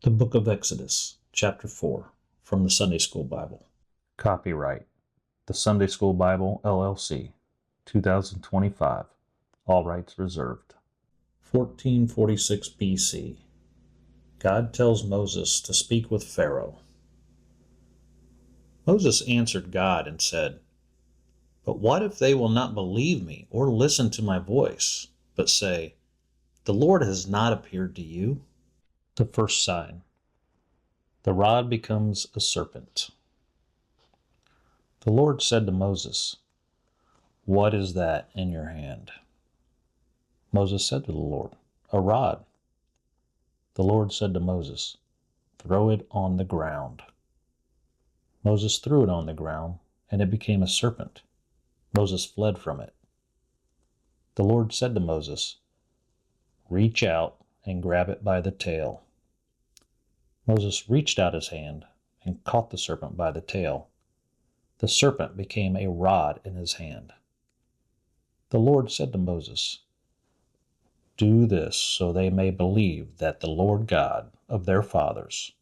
The Book of Exodus, Chapter 4, from the Sunday School Bible. Copyright, the Sunday School Bible, LLC, 2025. All rights reserved. 1446 BC. God tells Moses to speak with Pharaoh. Moses answered God and said, "But what if they will not believe me or listen to my voice, but say, 'The Lord has not appeared to you'?" The first sign. The rod becomes a serpent. The Lord said to Moses, "What is that in your hand?" Moses said to the Lord, "A rod." The Lord said to Moses, "Throw it on the ground." Moses threw it on the ground, and it became a serpent. Moses fled from it. The Lord said to Moses, "Reach out and grab it by the tail." Moses reached out his hand and caught the serpent by the tail. The serpent became a rod in his hand. The Lord said to Moses, "Do this so they may believe that the Lord God of their fathers,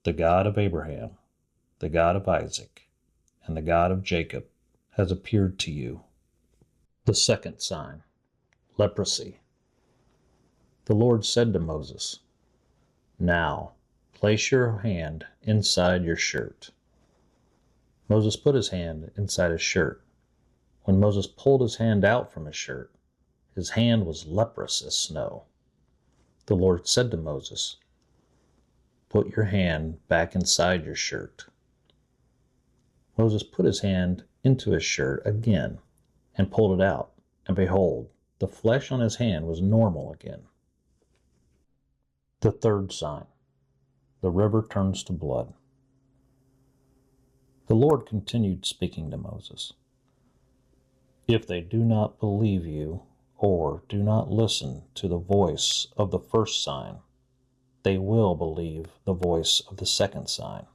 the God of Abraham, the God of Isaac, and the God of Jacob, has appeared to you." The second sign. Leprosy. The Lord said to Moses, "Now place your hand inside your shirt." Moses put his hand inside his shirt. When Moses pulled his hand out from his hand was leprous as snow. The Lord said to Moses, "Put your hand back inside your shirt." Moses put his hand into his shirt again and pulled it out, and behold, the flesh on his hand was normal again. The third sign. The river turns to blood. The Lord continued speaking to Moses. "If they do not believe you or do not listen to the voice of the first sign, they will believe the voice of the second sign.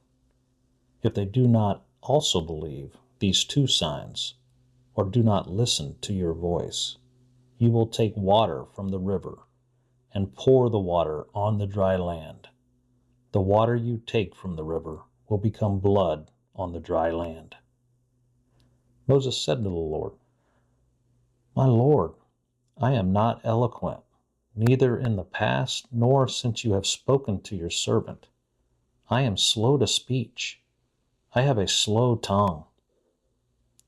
If they do not also believe these two signs or do not listen to your voice, you will take water from the river and pour the water on the dry land. The water you take from the river will become blood on the dry land." Moses said to the Lord, "My Lord, I am not eloquent, neither in the past nor since you have spoken to your servant. I am slow to speech. I have a slow tongue."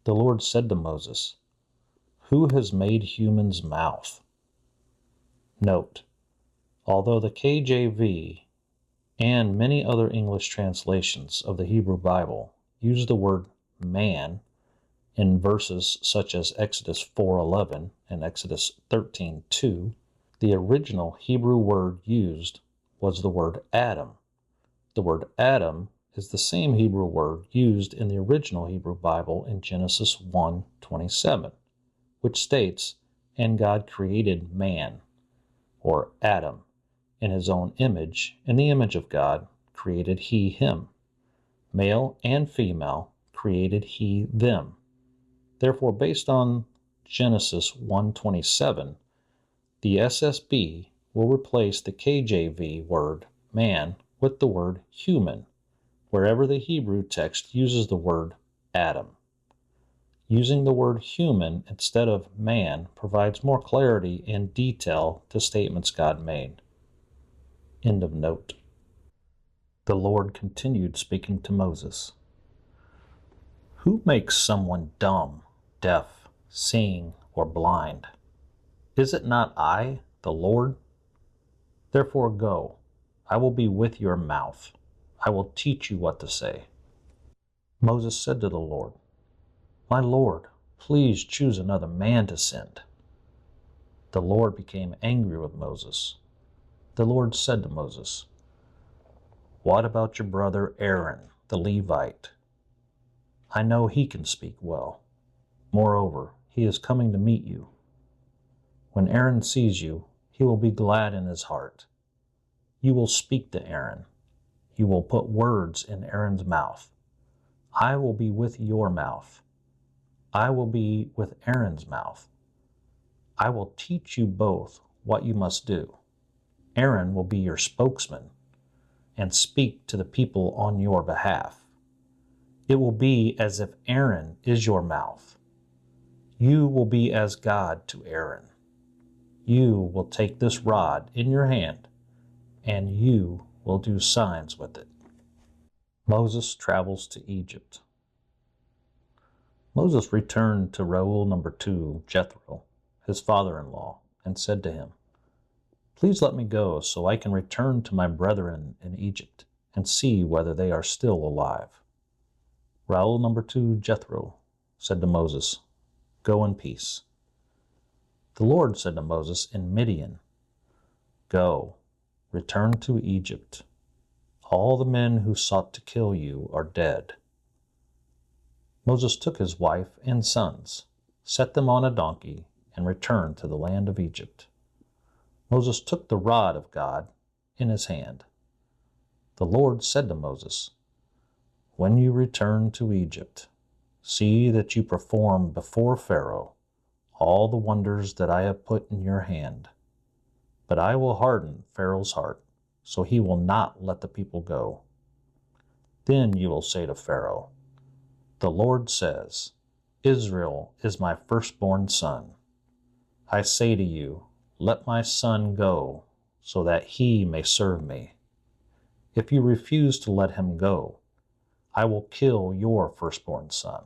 The Lord said to Moses, "Who has made human's mouth?" Note, although the KJV and many other English translations of the Hebrew Bible use the word man in verses such as Exodus 4:11 and Exodus 13:2, the original Hebrew word used was the word Adam. The word Adam is the same Hebrew word used in the original Hebrew Bible in Genesis 1:27, which states, "And God created man," or Adam, "in his own image, in the image of God, created he him. Male and female created he them." Therefore, based on Genesis 1:27, the SSB will replace the KJV word man with the word human, wherever the Hebrew text uses the word Adam. Using the word human instead of man provides more clarity and detail to statements God made. End of note. The Lord continued speaking to Moses. "Who makes someone dumb, deaf, seeing, or blind? Is it not I, the Lord? Therefore go, I will be with your mouth. I will teach you what to say." Moses said to the Lord, "My Lord, please choose another man to send." The Lord became angry with Moses. The Lord said to Moses, "What about your brother Aaron, the Levite? I know he can speak well. Moreover, he is coming to meet you. When Aaron sees you, he will be glad in his heart. You will speak to Aaron. You will put words in Aaron's mouth. I will be with your mouth. I will be with Aaron's mouth. I will teach you both what you must do. Aaron will be your spokesman, and speak to the people on your behalf. It will be as if Aaron is your mouth. You will be as God to Aaron. You will take this rod in your hand, and you will do signs with it. Moses travels to Egypt. Moses returned to Reuel number 2, Jethro, his father-in-law, and said to him, "Please let me go so I can return to my brethren in Egypt and see whether they are still alive." Reuel number 2, Jethro, said to Moses, "Go in peace." The Lord said to Moses in Midian, "Go, return to Egypt. All the men who sought to kill you are dead." Moses took his wife and sons, set them on a donkey, and returned to the land of Egypt. Moses took the rod of God in his hand. The Lord said to Moses, "When you return to Egypt, see that you perform before Pharaoh all the wonders that I have put in your hand. But I will harden Pharaoh's heart, so he will not let the people go. Then you will say to Pharaoh, 'The Lord says, Israel is my firstborn son. I say to you, let my son go, so that he may serve me. If you refuse to let him go, I will kill your firstborn son.'"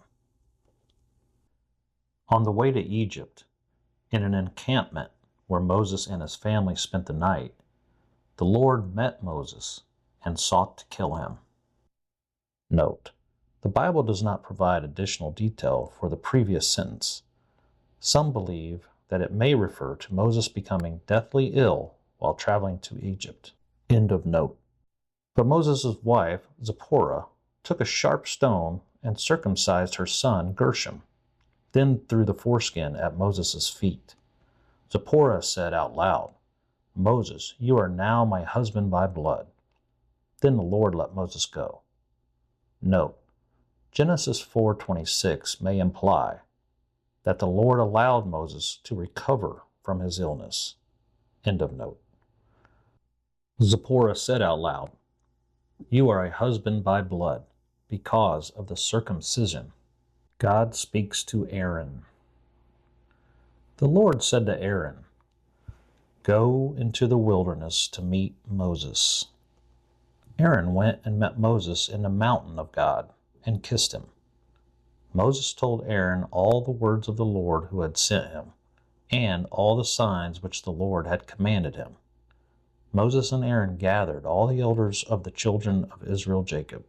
On the way to Egypt, in an encampment where Moses and his family spent the night, the Lord met Moses and sought to kill him. Note: the Bible does not provide additional detail for the previous sentence. Some believe that it may refer to Moses becoming deathly ill while traveling to Egypt. End of note. But Moses' wife, Zipporah, took a sharp stone and circumcised her son Gershom, then threw the foreskin at Moses' feet. Zipporah said out loud, "Moses, you are now my husband by blood." Then the Lord let Moses go. Note: Genesis 4:26 may imply that the Lord allowed Moses to recover from his illness. End of note. Zipporah said out loud, "You are a husband by blood because of the circumcision." God speaks to Aaron. The Lord said to Aaron, "Go into the wilderness to meet Moses." Aaron went and met Moses in the mountain of God and kissed him. Moses told Aaron all the words of the Lord who had sent him, and all the signs which the Lord had commanded him. Moses and Aaron gathered all the elders of the children of Israel Jacob.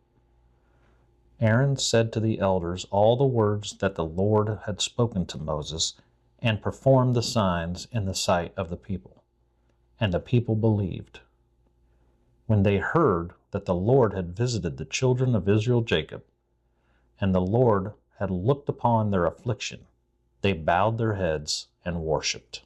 Aaron said to the elders all the words that the Lord had spoken to Moses, and performed the signs in the sight of the people. And the people believed. When they heard that the Lord had visited the children of Israel Jacob, and the Lord had looked upon their affliction, they bowed their heads and worshipped.